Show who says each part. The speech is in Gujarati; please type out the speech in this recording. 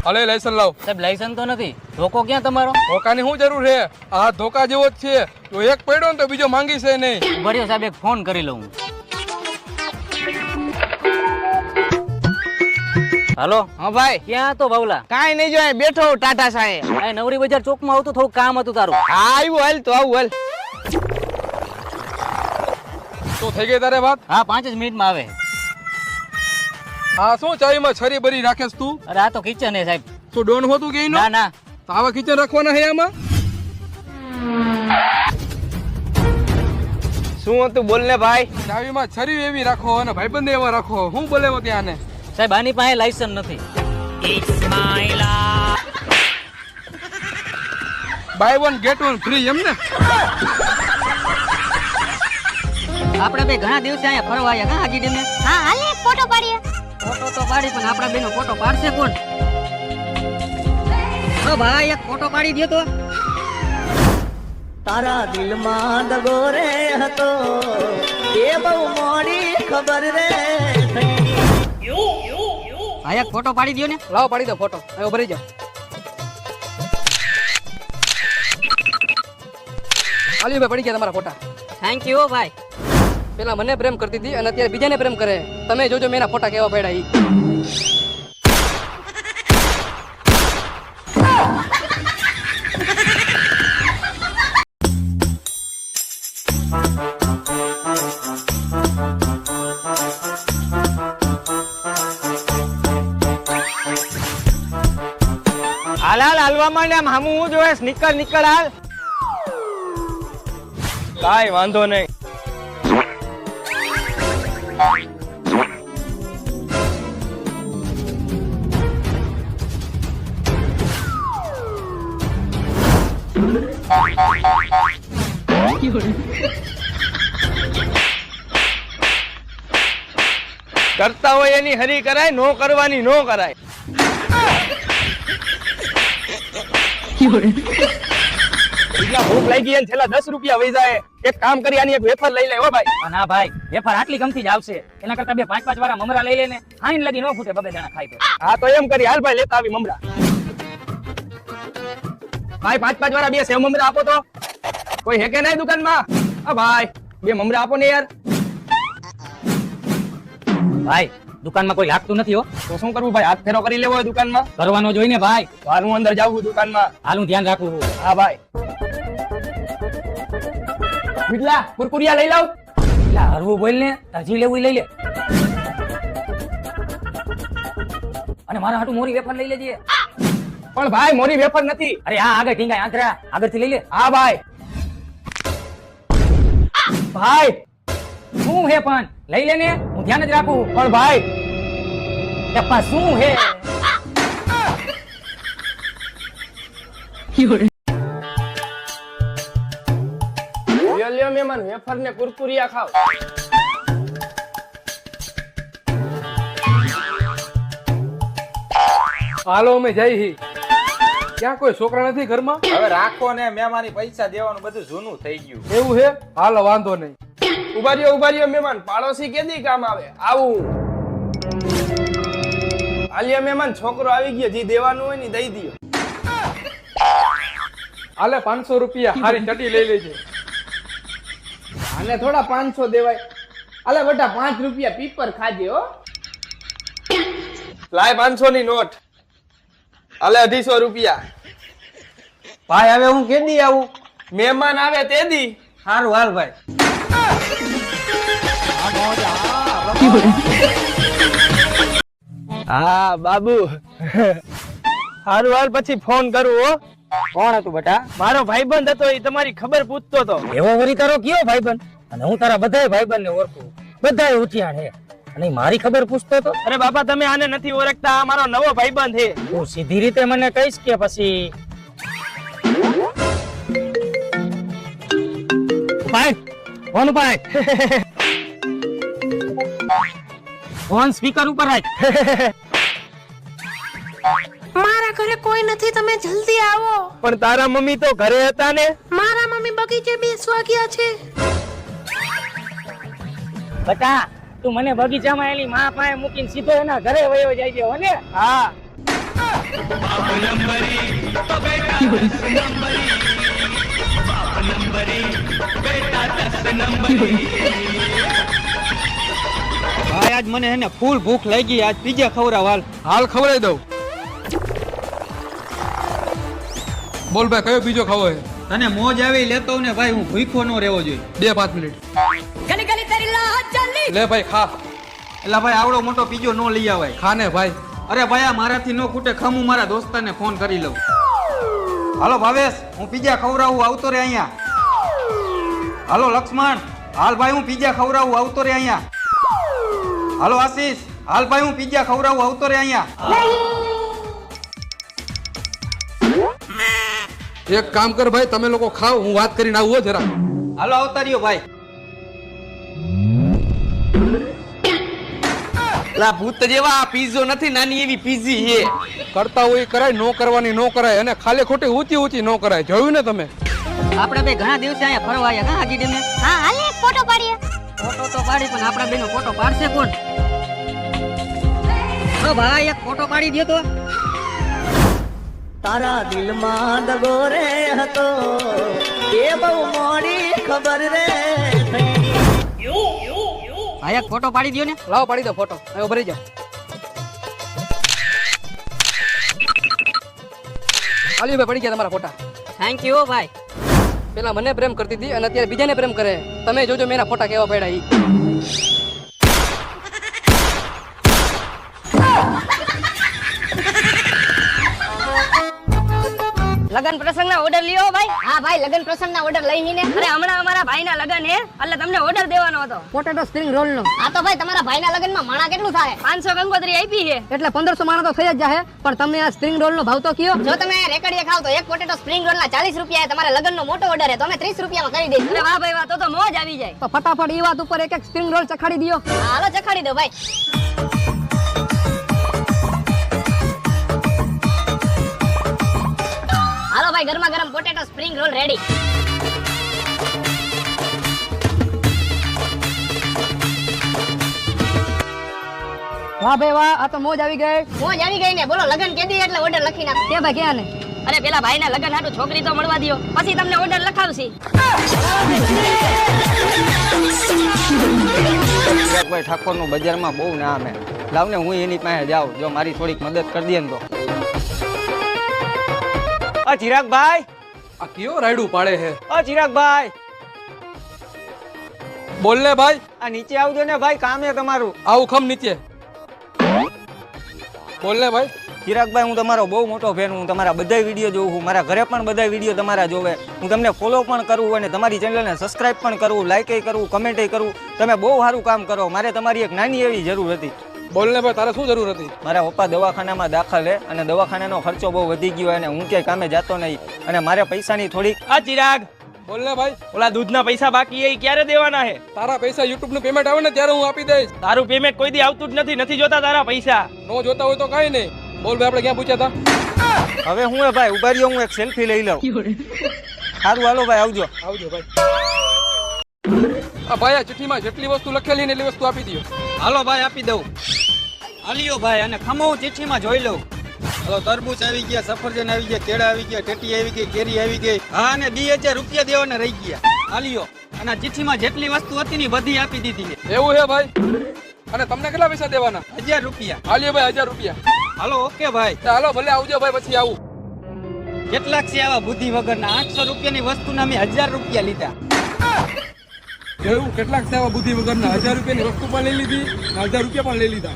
Speaker 1: અલે લાયસન્સ લાવ.
Speaker 2: સાહેબ લાયસન્સ તો નથી. ધોકો ક્યાં તમારો?
Speaker 1: ધોકાની શું જરૂર છે? આ ધોકા જેવો જ છે. તો એક પડ્યો ને તો બીજો માંગી છે નહીં.
Speaker 2: બળ્યો સાહેબ, એક ફોન કરી લઉં. હાલો.
Speaker 3: હા ભાઈ,
Speaker 2: ક્યાં હતો બાવલા?
Speaker 3: કાઈ નહીં જો બેઠો હું ટાટા સાહેબ.
Speaker 2: આ નવરી બજાર ચોકમાં આવતું, થોડું કામ હતું તારું.
Speaker 3: હા આવ્યું, હાલ તો આવું હાલ.
Speaker 1: તો થઈ ગઈ તારે વાત?
Speaker 2: હા, 5 જ મિનિટમાં આવે.
Speaker 1: આ શું ચાવીમાં છરી બરી રાખેસ તું?
Speaker 2: અરે આ તો કિચન હે સાહેબ.
Speaker 1: તું ડોન હોતું કે
Speaker 2: ના ના,
Speaker 1: તો આવા કિચન રાખવાના હે આમાં?
Speaker 3: શું હતું બોલ ને ભાઈ.
Speaker 1: ચાવીમાં છરી એવી રાખો અને ભાઈબંધ એવા રાખો. હું બોલે ત્યાં ને
Speaker 2: સાહેબ આની પાસે લાયસન્સ નથી.
Speaker 1: Buy one get one free એમ ને?
Speaker 2: આપણે બે ઘણા દિવસે અહીંયા ફરવા આવ્યા કા હાજી ડેમે.
Speaker 4: હા હાલે એક ફોટો પાડીએ.
Speaker 2: ફોટો તો પાડી, પણ આપણા બેનો ફોટો પાડશે કોણ? ઓ ભાઈ, એક ફોટો પાડી દે તો.
Speaker 5: તારા દિલમાં દગો રે હતો એ બહુ મોડી ખબર રે
Speaker 2: આ એક ફોટો પાડી દયો ને.
Speaker 3: લાવો પાડી દો ફોટો. હવે ભરી જાઓ. અલીભાઈ પડી ગયા તમારા ફોટા.
Speaker 2: થેન્ક યુ ભાઈ.
Speaker 3: પેલા મને પ્રેમ કરતી હતી અને અત્યારે બીજાને પ્રેમ કરે. તમે જોજો મેં એના ફોટા કેવા પડ્યા ઈ. હાલ હાલ હાલવા માંડે. આમ હામું હું જોવે. નીકળ હાલ. કાઈ વાંધો નહીં. કરતા હોય એની હરી કરાય, નો કરવાની નો કરાય. ભૂખ લાગી અને છેલ્લા 10 રૂપિયા વહી જાય. એક કામ કરી આની એક વેફર લઈ લે હો ભાઈ.
Speaker 2: ના ભાઈ, વેફર આટલી કમથી જ આવશે. એના કરતા 5-5 વાળા મમરા લઈ લેને. હાઈન લગી નો ફૂટે, બબે જણા ખાય તો.
Speaker 3: હા તો એમ કરી. હાલ ભાઈ લેતા આવી મમરા. ભાઈ 5-5 વાળા 2 સેવ મમરા આપો તો. કોઈ હે કે નહીં દુકાનમાં? હા ભાઈ 2 મમરા આપો ને યાર.
Speaker 2: ભાઈ દુકાનમાં કોઈ લાગતું નથી હો.
Speaker 3: તો શું કરવું ભાઈ? હાથ ફેરો કરી લેવો હોય દુકાનમાં?
Speaker 2: કરવાનો જોઈને ભાઈ.
Speaker 3: તો હાલ હું અંદર જાઉં દુકાનમાં.
Speaker 2: હાલું ધ્યાન રાખવું.
Speaker 3: હા ભાઈ. મિટલા કુરકુરિયા લઈ લાવ.
Speaker 2: એટલે હરવું બોલ ને, હજી લેવું લઈ લે. અને મારા હાટુ મોરી વેફર લઈ લેજે.
Speaker 3: પણ ભાઈ મોરી વેફર નથી.
Speaker 2: અરે હા, આગળ ઢીંગાય આંતરા, આગળથી લઈ લે.
Speaker 3: હા ભાઈ. ભાઈ
Speaker 2: શું હે પણ લઈ લે ને, હું ધ્યાન જ રાખું.
Speaker 3: પણ ભાઈ
Speaker 2: ટપ્પા શું હે?
Speaker 3: લ્યો મહેમાન વેફર ને કુરકુરિયા ખાવ.
Speaker 1: હાલો અમે જઈ હી. ક્યાં કોઈ છોકરા નથી ઘરમાં?
Speaker 6: હવે રાખો ને, મહેમાની પૈસા દેવાનું બધું જૂનું થઈ ગયું.
Speaker 1: એવું હે? હાલો વાંધો નહીં.
Speaker 3: ઉભા રહ્યો મહેમાન. પાડોશી કેદી કામ આવે? આવું. આલિયા મહેમાન છોકરો આવી ગયો. જે દેવાનું હોય ને દઈ દયો.
Speaker 1: હાલે 500 રૂપિયા હારી ચટી લઈ લેજે.
Speaker 3: આને થોડા 500 દેવાય. અલે બેટા 5 રૂપિયા પીપર ખાજે હો. લાય 500 ની નોટ. અલે 250 રૂપિયા.
Speaker 6: ભાઈ હવે હું કેદી આવું?
Speaker 3: મહેમાન આવે તેદી.
Speaker 6: સારું હાલ ભાઈ.
Speaker 3: હા બાબુ. હારું હાલ પછી ફોન કરું હો.
Speaker 2: કોણ હતું બેટા?
Speaker 3: મારો ભાઈબંધ હતો, એ તમારી ખબર પૂછતો હતો.
Speaker 2: એવો વરી તારો કયો ભાઈબંધ? અને હું તારા બધાય ભાઈબંધને ઓળખું. બધાય ઉઠિયાણ હે. અને મારી ખબર પૂછતો તો?
Speaker 3: અરે બાપા તમે આને નથી ઓળખતા. આ મારો નવો ભાઈબંધ છે.
Speaker 2: તું સીધી રીતે મને કહીશ કે પછી? ભાઈ ફોન ભાઈ. ફોન સ્પીકર ઉપર રાખ.
Speaker 4: મારા ઘરે કોઈ નથી, તમે જલ્દી આવો.
Speaker 3: પણ તારા મમ્મી તો ઘરે હતા ને?
Speaker 4: મારા મમ્મી બગીચે બેસવા ગયા છે.
Speaker 2: બટા તું મને બગીચામાં એની માં પાસે મૂકીને સીધો એના ઘરે વયો જાય છે હો ને?
Speaker 3: હા
Speaker 7: ભાઈ આજ મને હે ને ફૂલ ભૂખ લાગી, આજ પીઝા ખવડાવ હાલ.
Speaker 1: હાલ ખવડાવી દઉં. બોલ ભાઈ કયો બીજો ખાવો છે?
Speaker 7: તને મોજ આવી લેતો ને ભાઈ, હું ભૂખ્યો ન રહેવો જોઈએ.
Speaker 1: 2-5 મિનિટ. લે ભાઈ ખા.
Speaker 7: એટલે ભાઈ આવડો મોટો પીઝો ન લઈ આવાય.
Speaker 1: ખા ને ભાઈ.
Speaker 7: અરે ભાઈ આ મારાથી ન ખૂટે, ખમું મારા દોસ્તાને ફોન કરી લઉં. હાલો ભાવેશ, હું પીઝા ખવડાવું, આવતો રે અહીંયા. હાલો લક્ષ્મણ, હાલ ભાઈ હું પીઝા ખવડાવું, આવતો રે અહીંયા. હાલો આશીષ, હાલ ભાઈ હું પીઝા ખવડાવું, આવતો રે અહીંયા.
Speaker 1: એક કામ કર ભાઈ, તમે લોકો ખાઓ, હું વાત કરીને આવું હો જરા.
Speaker 7: હાલો આવતા રહ્યો ભાઈ.
Speaker 3: લા ભૂત જેવા આ પીઝો નથી, નાની એવી પીઝી છે.
Speaker 1: કરતા હોય એ કરાય, નો કરવાની નો કરાય, અને ખાલી ખોટી ઊંચી ઊંચી નો કરાય. જોયું ને તમે?
Speaker 2: આપણે બે ઘણા દિવસે અહીંયા ફરવા આવ્યા કા હાજી ડેમે.
Speaker 4: હા હાલ એક ફોટો પાડીએ.
Speaker 2: ફોટો તો પાડી, પણ આપણા બેનો ફોટો પાડશે કોણ? ઓ ભાઈ એક ફોટો પાડી દે તો.
Speaker 5: તારા દિલમાં દગો રે હતો એ બહુ મોડી ખબર રે થઈ.
Speaker 2: આ એક ફોટો પાડી દયો ને. લાવો પાડી દો ફોટો. હવે ભરી જાઓ. આલિયો ભાઈ પડી ગયા તમારા ફોટા. થેન્ક યુ ભાઈ. પેલા મને પ્રેમ કરતી હતી અને અત્યારે બીજાને પ્રેમ કરે. તમે જોજો મેરા ફોટા કેવા પડ્યા ઈ. લગન પ્રસંગના ઓર્ડર લ્યો ભાઈ.
Speaker 4: હા ભાઈ લગન પ્રસંગના ઓર્ડર લઈ ને.
Speaker 2: અરે હમણાં અમારા ભાઈના લગન હે, એટલે તમને ઓર્ડર દેવાનો હતો. પોટેટો સ્પ્રિંગ રોલ નો.
Speaker 4: હા તો ભાઈ તમારા ભાઈના લગનમાં માણા કેટલું થાય?
Speaker 2: 500 ગંગોત્રી આપી છે, એટલે 1500 માણસ તો થઈ જ જાહે. પણ તમે આ સ્પ્રિંગ રોલ નો ભાવ તો કયો.
Speaker 4: જો તમે રેકડીએ ખાવ તો એક પોટેટો સ્પ્રિંગ રોલ ના 40 રૂપિયા. તમારા લગનનો મોટો ઓર્ડર હે તો અમે 30 રૂપિયામાં કરી દઈશું.
Speaker 2: અરે વાહ ભાઈ વાહ, તો મોજ આવી જાય. તો ફટાફટ ઈ વાત ઉપર એક સ્પ્રિંગ રોલ ચખાડી દિયો.
Speaker 4: હા, હાલો ચખાડી દો ભાઈ. હાલો ભાઈ ગરમા ગરમ પોટેટો સ્પ્રિંગ રોલ રેડી.
Speaker 2: વાહ ભાઈ વાહ, આ તો મોજ આવી ગઈ.
Speaker 4: મોજ આવી ગઈ ને. બોલો લગન કેદી એટલે ઓર્ડર લખી નાખ.
Speaker 2: કે ભાઈ ક્યાં ને? અરે પેલા ભાઈના લગન હાટુ છોકરી તો મળવા દિયો, પછી તમને ઓર્ડર લખાવશી.
Speaker 7: ભાઈ ઠાકોરનું બજારમાં બહુ નામ હે. લાવ ને હું એની પાસે જાઉં, જો મારી થોડીક મદદ કરી દે ને તો. આ ચિરાગભાઈ,
Speaker 1: આ કયો રાયડું પાડે છે?
Speaker 7: આ ચિરાગભાઈ,
Speaker 1: બોલ ને ભાઈ.
Speaker 7: આ નીચે આવજો ને ભાઈ, કામ હે તમારું.
Speaker 1: આવું ખમ નીચે. બોલ ને ભાઈ.
Speaker 7: ચિરાગભાઈ હું તમારો બહુ મોટો ફેન, હું તમારા બધા વિડીયો જોઉં છું, મારા ઘરે પણ બધા વિડીયો તમારા જોવે, હું તમને ફોલો પણ કરું અને તમારી ચેનલને સબસ્ક્રાઇબ પણ કરું, લાઈક કરું, કમેન્ટ કરું. તમે બહુ સારું કામ કરો. મારે તમારી એક નાની એવી જરૂર હતી.
Speaker 1: બોલ ને ભાઈ, તારે શું જરૂર હતી?
Speaker 7: મારા પપ્પા દવાખાનામાં દાખલ છે અને દવાખાનાનો ખર્ચો બહુ વધી ગયો અને હું ક્યાંય કામે જાતો નહીં અને મારે પૈસાની થોડીક.
Speaker 3: આ ચિરાગ,
Speaker 1: બોલ ને ભાઈ.
Speaker 3: ઓલા દૂધના પૈસા બાકી એ ક્યારે દેવાના હે?
Speaker 1: તારા પૈસા YouTube નું પેમેન્ટ આવે ને ત્યારે હું આપી દઈશ.
Speaker 3: તારું પેમેન્ટ કોઈ દી આવતું જ નથી, નથી જોતા તારા પૈસા.
Speaker 1: નો જોતા હોય તો કઈ નહીં. બોલ ભાઈ, આપણે ક્યાં પૂછ્યા હતા?
Speaker 7: હવે હું ભાઈ ઉભા રહ્યો, હું એક સેલ્ફી લઈ લઉં. સારું હાલો ભાઈ, આવજો.
Speaker 1: આવજો ભાઈ. આ ભાઈ આ ચિઠ્ઠીમાં જેટલી વસ્તુ લખેલી ને એટલી વસ્તુ આપી દો.
Speaker 7: હાલો ભાઈ, આપી દઉં. હાલ્યો ભાઈ, અને ખમો ચિઠ્ઠીમાં જોઈ લઉં. હાલો, તરબૂચ આવી ગયા, સફરજન આવી ગયા, કેળા આવી ગયા, ટેટી આવી ગઈ, કેરી આવી ગઈ. હા, અને 2000 રૂપિયા દેવાના રહી ગયા. હાલ્યો, અને આ ચિઠ્ઠીમાં જેટલી વસ્તુ હતી ને બધી આપી દીધી છે.
Speaker 1: એવું હે ભાઈ? અને તમને કેટલા પૈસા દેવાના?
Speaker 7: 1000 રૂપિયા.
Speaker 1: હાલ્યો ભાઈ, 1000 રૂપિયા.
Speaker 7: હાલો, ઓકે ભાઈ.
Speaker 1: હાલો ભલે આવજો ભાઈ, પછી આવું.
Speaker 7: કેટલાક છે આવા બુદ્ધિ વગરના? 800 રૂપિયાની વસ્તુના મેં 1000 રૂપિયા લીધા.
Speaker 1: જોયું? કેટલાક સેવા બુદ્ધિ વગરના 1000 રૂપિયાની વસ્તુ પણ લઈ લીધી, 1000 રૂપિયા પણ લઈ લીધા.